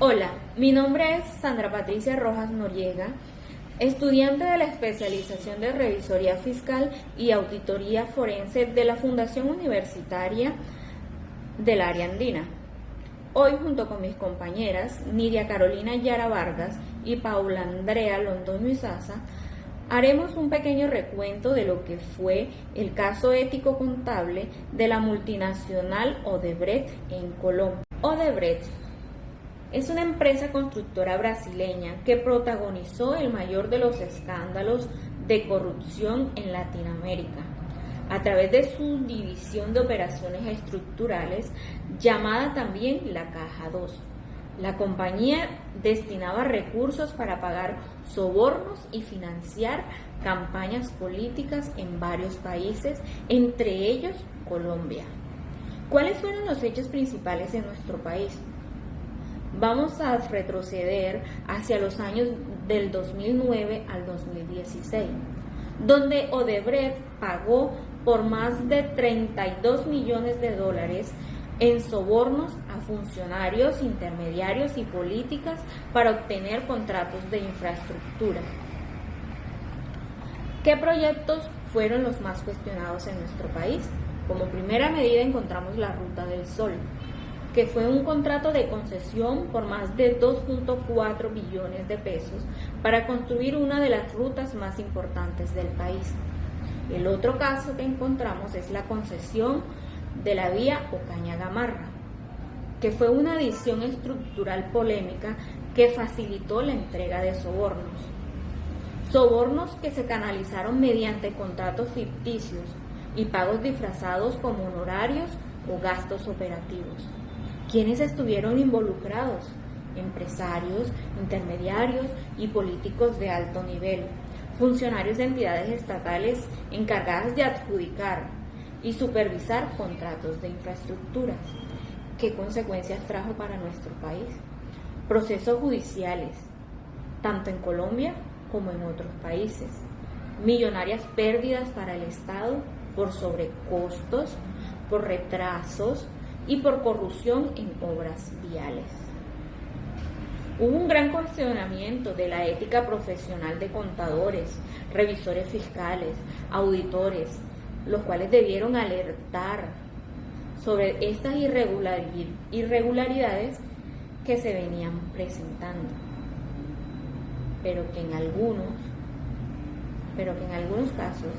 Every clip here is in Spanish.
Hola, mi nombre es Sandra Patricia Rojas Noriega, estudiante de la especialización de Revisoría Fiscal y Auditoría Forense de la Fundación Universitaria del Área Andina. Hoy, junto con mis compañeras Nidia Carolina Yara Vargas y Paula Andrea Londoño Izaza, haremos un pequeño recuento de lo que fue el caso ético contable de la multinacional Odebrecht en Colombia. Odebrecht es una empresa constructora brasileña que protagonizó el mayor de los escándalos de corrupción en Latinoamérica a través de su división de operaciones estructurales llamada también la Caja 2. La compañía destinaba recursos para pagar sobornos y financiar campañas políticas en varios países, entre ellos Colombia. ¿Cuáles fueron los hechos principales en nuestro país? Vamos a retroceder hacia los años del 2009 al 2016, donde Odebrecht pagó por más de 32 millones de dólares en sobornos a funcionarios, intermediarios y políticas para obtener contratos de infraestructura. ¿Qué proyectos fueron los más cuestionados en nuestro país? Como primera medida encontramos la Ruta del Sol, que fue un contrato de concesión por más de 2.4 billones de pesos para construir una de las rutas más importantes del país. El otro caso que encontramos es la concesión de la vía Ocaña-Gamarra, que fue una adición estructural polémica que facilitó la entrega de sobornos. Sobornos que se canalizaron mediante contratos ficticios y pagos disfrazados como honorarios o gastos operativos. ¿Quiénes estuvieron involucrados? Empresarios, intermediarios y políticos de alto nivel, funcionarios de entidades estatales encargadas de adjudicar y supervisar contratos de infraestructuras. ¿Qué consecuencias trajo para nuestro país? Procesos judiciales, tanto en Colombia como en otros países. Millonarias pérdidas para el Estado por sobrecostos, por retrasos y por corrupción en obras viales. Hubo un gran cuestionamiento de la ética profesional de contadores, revisores fiscales, auditores, los cuales debieron alertar sobre estas irregularidades que se venían presentando, pero que en algunos casos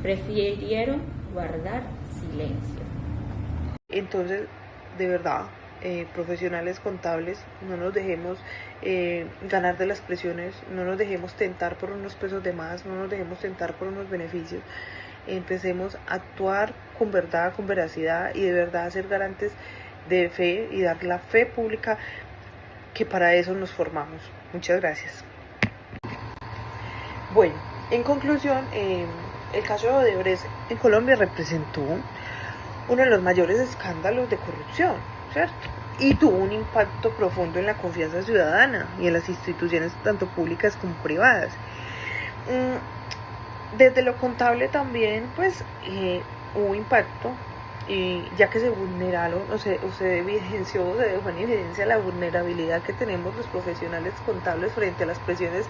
prefirieron guardar silencio. Entonces, de verdad, profesionales contables, no nos dejemos ganar de las presiones, no nos dejemos tentar por unos pesos de más, no nos dejemos tentar por unos beneficios. Empecemos a actuar con verdad, con veracidad y de verdad ser garantes de fe y dar la fe pública, que para eso nos formamos. Muchas gracias. Bueno, en conclusión, el caso de Odebrecht en Colombia representó uno de los mayores escándalos de corrupción, ¿cierto? Y tuvo un impacto profundo en la confianza ciudadana y en las instituciones tanto públicas como privadas. Desde lo contable también, pues, hubo impacto, ya que se vulneraron, se evidenció, se dejó en evidencia la vulnerabilidad que tenemos los profesionales contables frente a las presiones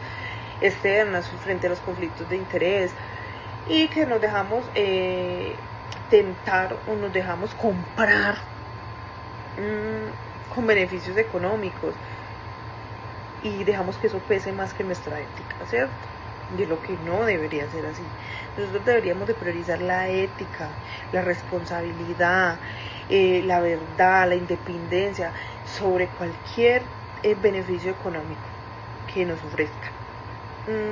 externas, frente a los conflictos de interés, y que nos dejamos tentar o nos dejamos comprar con beneficios económicos y dejamos que eso pese más que nuestra ética, ¿cierto? De lo que no debería ser así. Nosotros deberíamos de priorizar la ética, la responsabilidad, la verdad, la independencia sobre cualquier beneficio económico que nos ofrezca.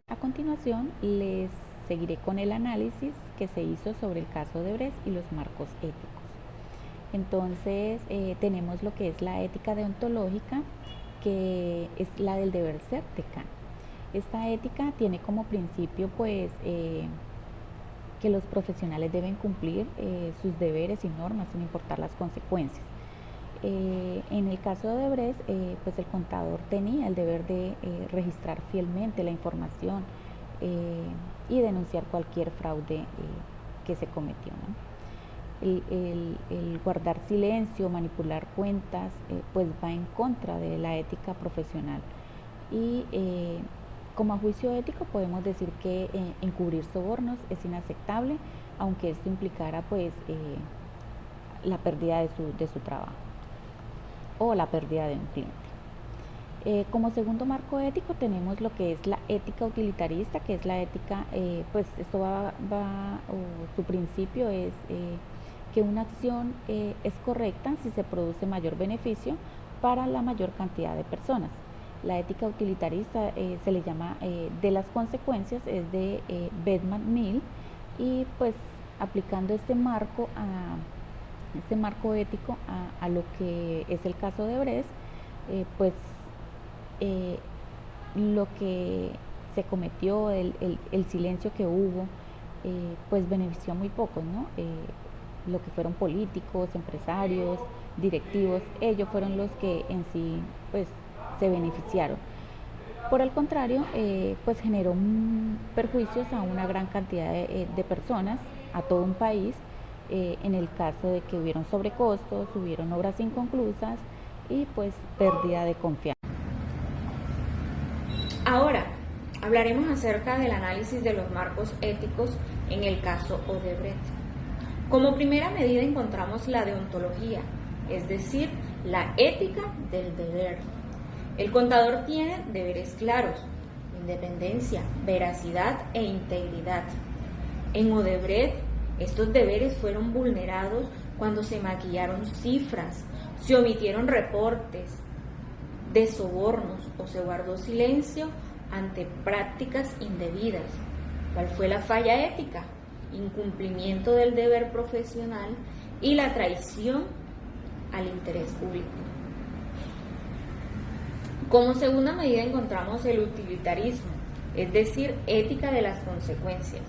A continuación les seguiré con el análisis que se hizo sobre el caso de Odebrecht y los marcos éticos. Entonces tenemos lo que es la ética deontológica, que es la del deber ser de Kant. Esta ética tiene como principio pues que los profesionales deben cumplir sus deberes y normas sin importar las consecuencias. En el caso de Odebrecht, pues el contador tenía el deber de registrar fielmente la información y denunciar cualquier fraude que se cometió, ¿no? El guardar silencio, manipular cuentas, pues va en contra de la ética profesional. Y como a juicio ético podemos decir que encubrir sobornos es inaceptable, aunque esto implicara pues la pérdida de su trabajo o la pérdida de un cliente. Como segundo marco ético tenemos lo que es la ética utilitarista, que es la ética, pues esto su principio es que una acción es correcta si se produce mayor beneficio para la mayor cantidad de personas. La ética utilitarista se le llama de las consecuencias, es de Beckman-Mill, y pues aplicando este marco ético a lo que es el caso de Brest, pues lo que se cometió, el silencio que hubo, pues benefició a muy pocos, ¿no? Lo que fueron políticos, empresarios, directivos, ellos fueron los que en sí pues se beneficiaron. Por el contrario, pues generó perjuicios a una gran cantidad de personas, a todo un país, en el caso de que hubieron sobrecostos, hubieron obras inconclusas y pues pérdida de confianza. Ahora, hablaremos acerca del análisis de los marcos éticos en el caso Odebrecht. Como primera medida encontramos la deontología, es decir, la ética del deber. El contador tiene deberes claros: independencia, veracidad e integridad. En Odebrecht, estos deberes fueron vulnerados cuando se maquillaron cifras, se omitieron reportes de sobornos o se guardó silencio ante prácticas indebidas. ¿Cuál fue la falla ética? Incumplimiento del deber profesional y la traición al interés público. Como segunda medida encontramos el utilitarismo, es decir, ética de las consecuencias.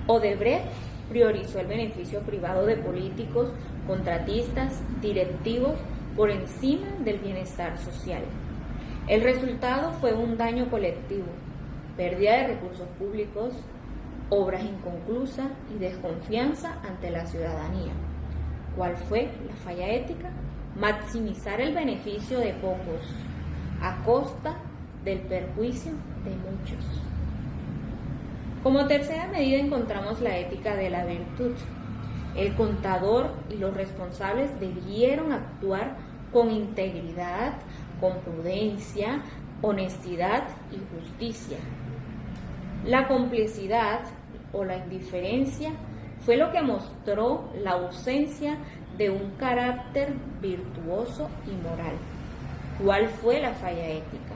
Odebrecht priorizó el beneficio privado de políticos, contratistas, directivos por encima del bienestar social. El resultado fue un daño colectivo, pérdida de recursos públicos, obras inconclusas y desconfianza ante la ciudadanía. ¿Cuál fue la falla ética? Maximizar el beneficio de pocos a costa del perjuicio de muchos. Como tercera medida encontramos la ética de la virtud. El contador y los responsables debieron actuar con integridad, con prudencia, honestidad y justicia. La complicidad o la indiferencia fue lo que mostró la ausencia de un carácter virtuoso y moral. ¿Cuál fue la falla ética?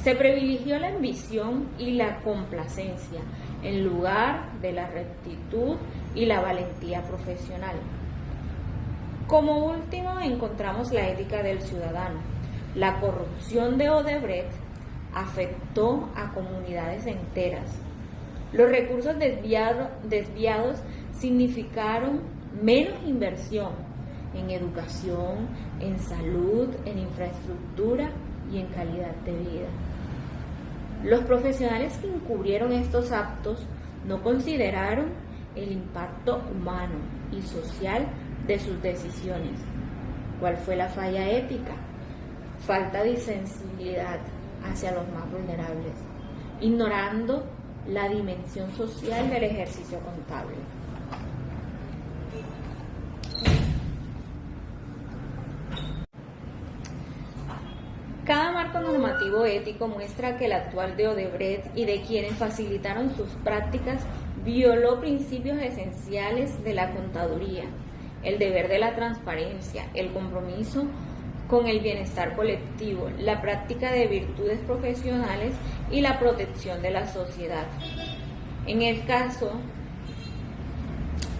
Se privilegió la ambición y la complacencia en lugar de la rectitud y la valentía profesional. Como último encontramos la ética del ciudadano. La corrupción de Odebrecht afectó a comunidades enteras. Los recursos desviados significaron menos inversión en educación, en salud, en infraestructura y en calidad de vida. Los profesionales que encubrieron estos actos no consideraron el impacto humano y social de sus decisiones. ¿Cuál fue la falla ética? Falta de sensibilidad hacia los más vulnerables, ignorando la dimensión social del ejercicio contable. Cada marco normativo ético muestra que el actual de Odebrecht y de quienes facilitaron sus prácticas violó principios esenciales de la contaduría, el deber de la transparencia, el compromiso con el bienestar colectivo, la práctica de virtudes profesionales y la protección de la sociedad.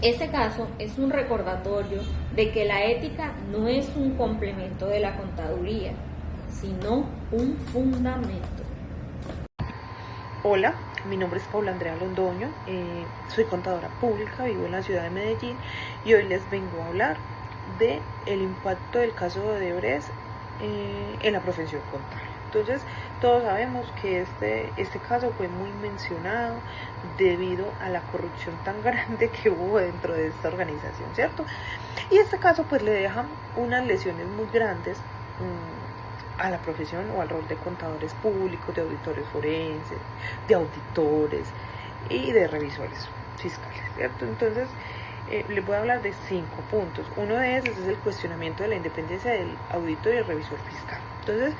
Este caso es un recordatorio de que la ética no es un complemento de la contaduría, sino un fundamento. Hola, mi nombre es Paula Andrea Londoño, soy contadora pública, vivo en la ciudad de Medellín y hoy les vengo a hablar de el impacto del caso de Odebrecht en la profesión contable. Entonces, todos sabemos que este caso fue muy mencionado debido a la corrupción tan grande que hubo dentro de esta organización, ¿cierto? Y este caso pues le deja unas lesiones muy grandes a la profesión o al rol de contadores públicos, de auditores forenses, de auditores y de revisores fiscales, ¿cierto? Entonces, les voy a hablar de 5 puntos. Uno de esos es el cuestionamiento de la independencia del auditor y el revisor fiscal. Entonces,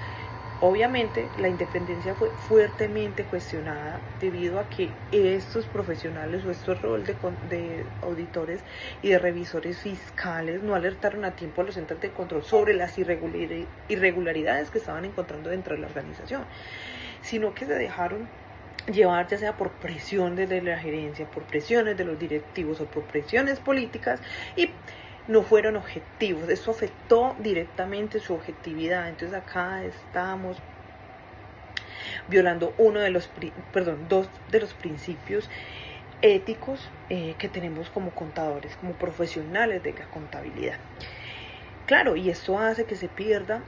obviamente, la independencia fue fuertemente cuestionada debido a que estos profesionales o estos roles de auditores y de revisores fiscales no alertaron a tiempo a los entes de control sobre las irregularidades que estaban encontrando dentro de la organización, sino que se dejaron llevar, ya sea por presiones de la gerencia, por presiones de los directivos o por presiones políticas, y no fueron objetivos. Eso afectó directamente su objetividad. Entonces acá estamos violando dos de los principios éticos que tenemos como contadores, como profesionales de la contabilidad. Claro, y esto hace que se pierda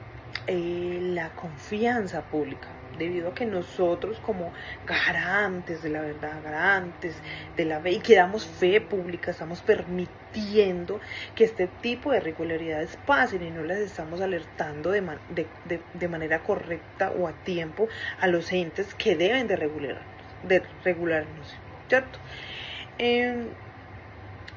la confianza pública, debido a que nosotros como garantes de la verdad, garantes de la fe y que damos fe pública, estamos permitiendo que este tipo de irregularidades pasen y no las estamos alertando de manera correcta o a tiempo a los entes que deben de regularnos, ¿cierto?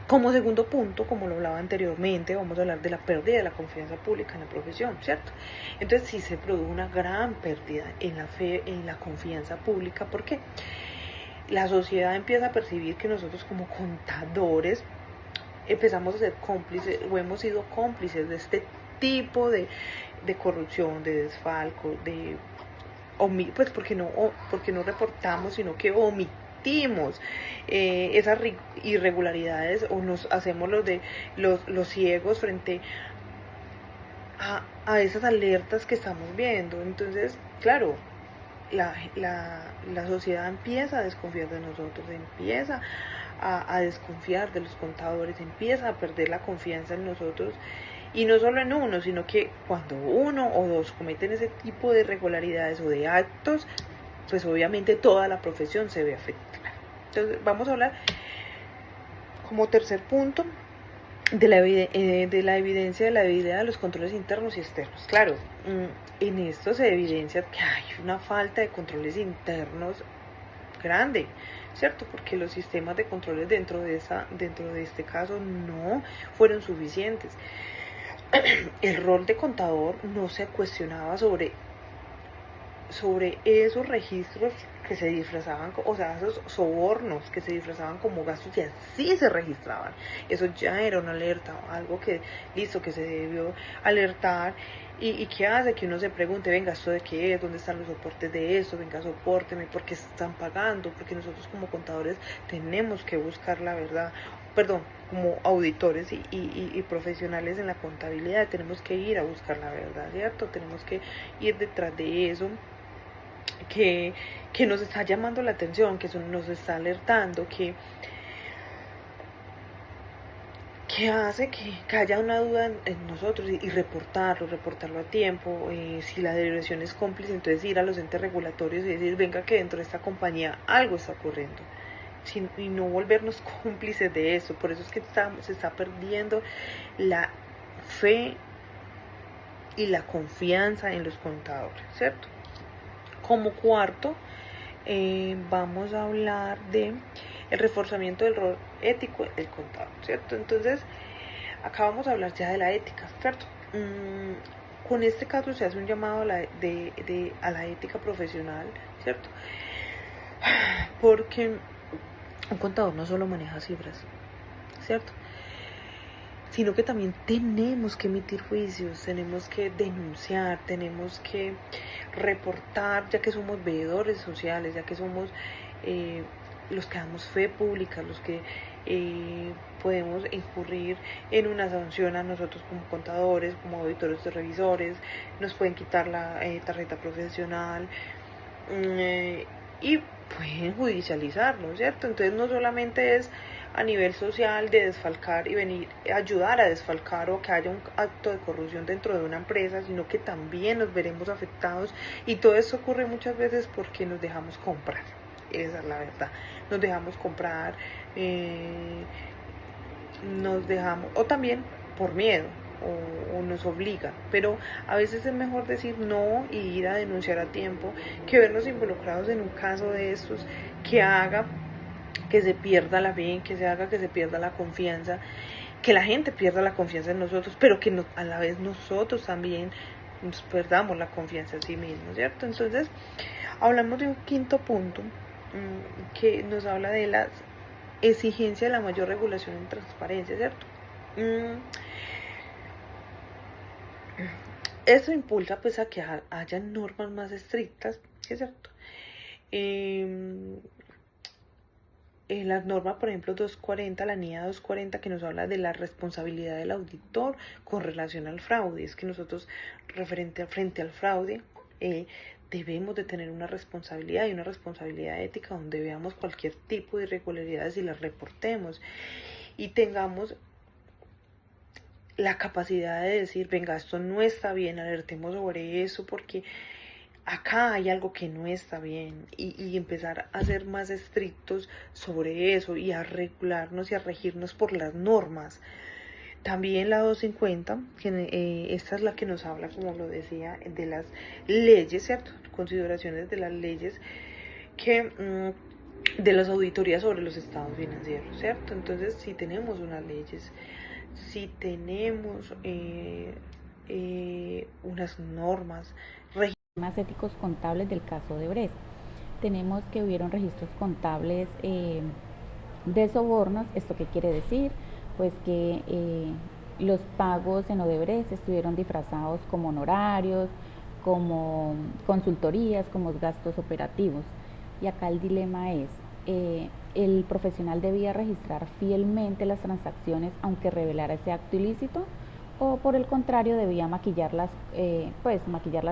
Como segundo punto, como lo hablaba anteriormente, vamos a hablar de la pérdida de la confianza pública en la profesión, ¿cierto? Entonces sí se produjo una gran pérdida en la fe, en la confianza pública, porque la sociedad empieza a percibir que nosotros como contadores empezamos a ser cómplices o hemos sido cómplices de este tipo de corrupción, de desfalco, pues porque no reportamos, sino que omitimos esas irregularidades o nos hacemos los ciegos frente a esas alertas que estamos viendo. Entonces, claro, la sociedad empieza a desconfiar de nosotros, empieza a desconfiar de los contadores, empieza a perder la confianza en nosotros. Y no solo en uno, sino que cuando uno o dos cometen ese tipo de irregularidades o de actos, pues obviamente toda la profesión se ve afectada. Entonces vamos a hablar como tercer punto de la evidencia de la debilidad de los controles internos y externos. Claro, en esto se evidencia que hay una falta de controles internos grande, ¿cierto? Porque los sistemas de controles dentro de este caso no fueron suficientes. El rol de contador no se cuestionaba sobre esos registros que se disfrazaban, o sea, esos sobornos que se disfrazaban como gastos y así se registraban. Eso ya era una alerta, algo que, listo, que se debió alertar. ¿Y qué hace? Que uno se pregunte, venga, ¿esto de qué es? ¿Dónde están los soportes de esto? Venga, sopórteme, ¿por qué están pagando? Porque nosotros como contadores tenemos que buscar la verdad. Perdón, como auditores y profesionales en la contabilidad tenemos que ir a buscar la verdad, ¿cierto? Tenemos que ir detrás de eso que nos está llamando la atención, que eso nos está alertando, que hace que haya una duda en nosotros y reportarlo a tiempo. Si la dirección es cómplice, entonces ir a los entes regulatorios y decir, venga, que dentro de esta compañía algo está ocurriendo. Y no volvernos cómplices de eso. Por eso es que se está perdiendo la fe y la confianza en los contadores, ¿cierto? Como cuarto, vamos a hablar de el reforzamiento del rol ético del contador, ¿cierto? Entonces, acá vamos a hablar ya de la ética, ¿cierto? Con este caso se hace un llamado a la ética profesional, ¿cierto? Porque un contador no solo maneja cifras, ¿cierto? Sino que también tenemos que emitir juicios, tenemos que denunciar, tenemos que reportar, ya que somos veedores sociales, ya que somos los que damos fe pública, los que podemos incurrir en una sanción a nosotros como contadores, como auditores de revisores, nos pueden quitar la tarjeta profesional y pueden judicializarlo, ¿cierto? Entonces no solamente es a nivel social de desfalcar y venir a ayudar a desfalcar o que haya un acto de corrupción dentro de una empresa, sino que también nos veremos afectados, y todo esto ocurre muchas veces porque nos dejamos comprar, esa es la verdad, nos dejamos comprar, nos dejamos, o también por miedo, o nos obliga, pero a veces es mejor decir no y ir a denunciar a tiempo que vernos involucrados en un caso de estos que haga que se pierda la fe, que se haga que se pierda la confianza, que la gente pierda la confianza en nosotros, pero que a la vez nosotros también nos perdamos la confianza en sí mismos, ¿cierto? Entonces, hablamos de un quinto punto que nos habla de la exigencia de la mayor regulación en transparencia, ¿cierto? Eso impulsa pues a que haya normas más estrictas, ¿cierto? La norma, por ejemplo, 240, la NIA 240, que nos habla de la responsabilidad del auditor con relación al fraude. Es que nosotros, frente al fraude, debemos de tener una responsabilidad y una responsabilidad ética donde veamos cualquier tipo de irregularidades y las reportemos y tengamos la capacidad de decir, venga, esto no está bien, alertemos sobre eso porque acá hay algo que no está bien, y empezar a ser más estrictos sobre eso y a regularnos y a regirnos por las normas. También la 250, que esta es la que nos habla, como lo decía, de las leyes, ¿cierto? Consideraciones de las leyes de las auditorías sobre los estados financieros, ¿cierto? Entonces, si tenemos unas leyes, si tenemos unas normas, Temas éticos contables del caso de Odebrecht. Tenemos que hubieron registros contables de sobornos. ¿Esto qué quiere decir? Pues que los pagos en Odebrecht estuvieron disfrazados como honorarios, como consultorías, como gastos operativos. Y acá el dilema es, el profesional debía registrar fielmente las transacciones aunque revelara ese acto ilícito, o por el contrario debía maquillar las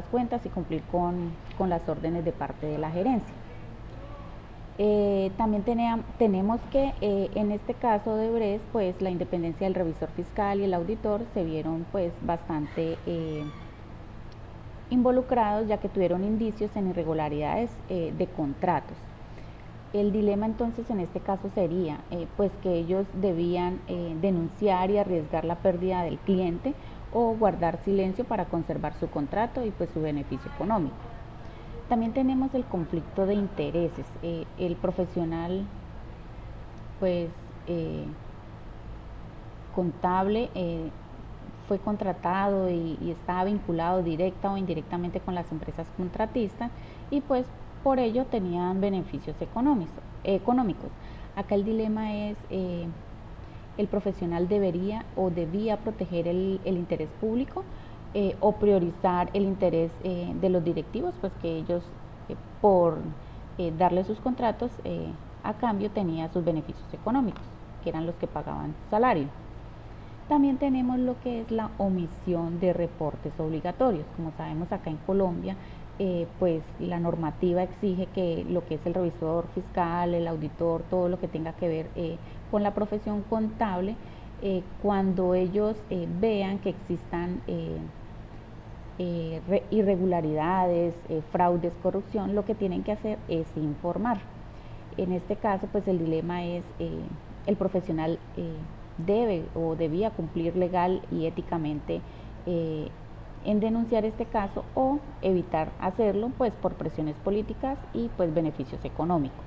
cuentas y cumplir con las órdenes de parte de la gerencia. También tenemos que en este caso de Odebrecht, pues la independencia del revisor fiscal y el auditor se vieron pues bastante involucrados, ya que tuvieron indicios en irregularidades de contratos. El dilema entonces en este caso sería pues que ellos debían denunciar y arriesgar la pérdida del cliente o guardar silencio para conservar su contrato y pues su beneficio económico. También tenemos el conflicto de intereses. El profesional pues contable fue contratado y estaba vinculado directa o indirectamente con las empresas contratistas y pues por ello tenían beneficios económicos. Acá el dilema es, el profesional debería o debía proteger el interés público o priorizar el interés de los directivos, pues que ellos por darle sus contratos a cambio tenía sus beneficios económicos, que eran los que pagaban salario. También tenemos lo que es la omisión de reportes obligatorios. Como sabemos, acá en Colombia pues la normativa exige que lo que es el revisor fiscal, el auditor, todo lo que tenga que ver con la profesión contable, cuando ellos vean que existan irregularidades, fraudes, corrupción, lo que tienen que hacer es informar. En este caso, pues el dilema es el profesional debe o debía cumplir legal y éticamente en denunciar este caso o evitar hacerlo pues por presiones políticas y pues beneficios económicos.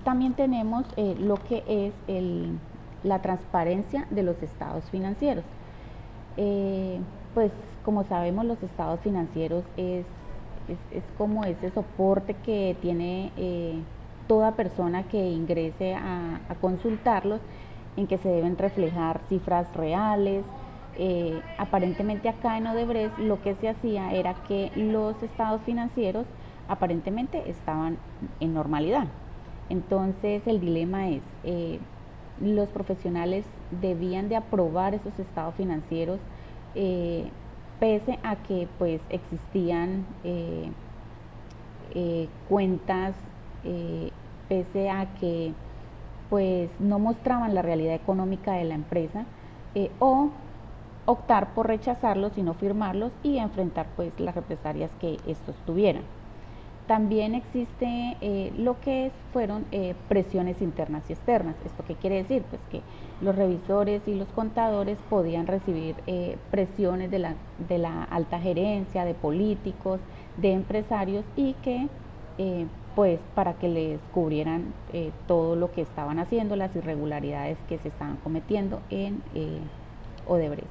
También tenemos lo que es la transparencia de los estados financieros. Pues como sabemos, los estados financieros es como ese soporte que tiene toda persona que ingrese a consultarlos, en que se deben reflejar cifras reales. Aparentemente acá en Odebrecht lo que se hacía era que los estados financieros aparentemente estaban en normalidad. Entonces el dilema es, los profesionales debían de aprobar esos estados financieros pese a que pues existían cuentas, pese a que pues no mostraban la realidad económica de la empresa, o optar por rechazarlos y no firmarlos y enfrentar pues las represalias que estos tuvieran. También existe lo que fueron presiones internas y externas. ¿Esto qué quiere decir? Pues que los revisores y los contadores podían recibir presiones de la alta gerencia, de políticos, de empresarios, y que pues para que les cubrieran todo lo que estaban haciendo, las irregularidades que se estaban cometiendo en Odebrecht.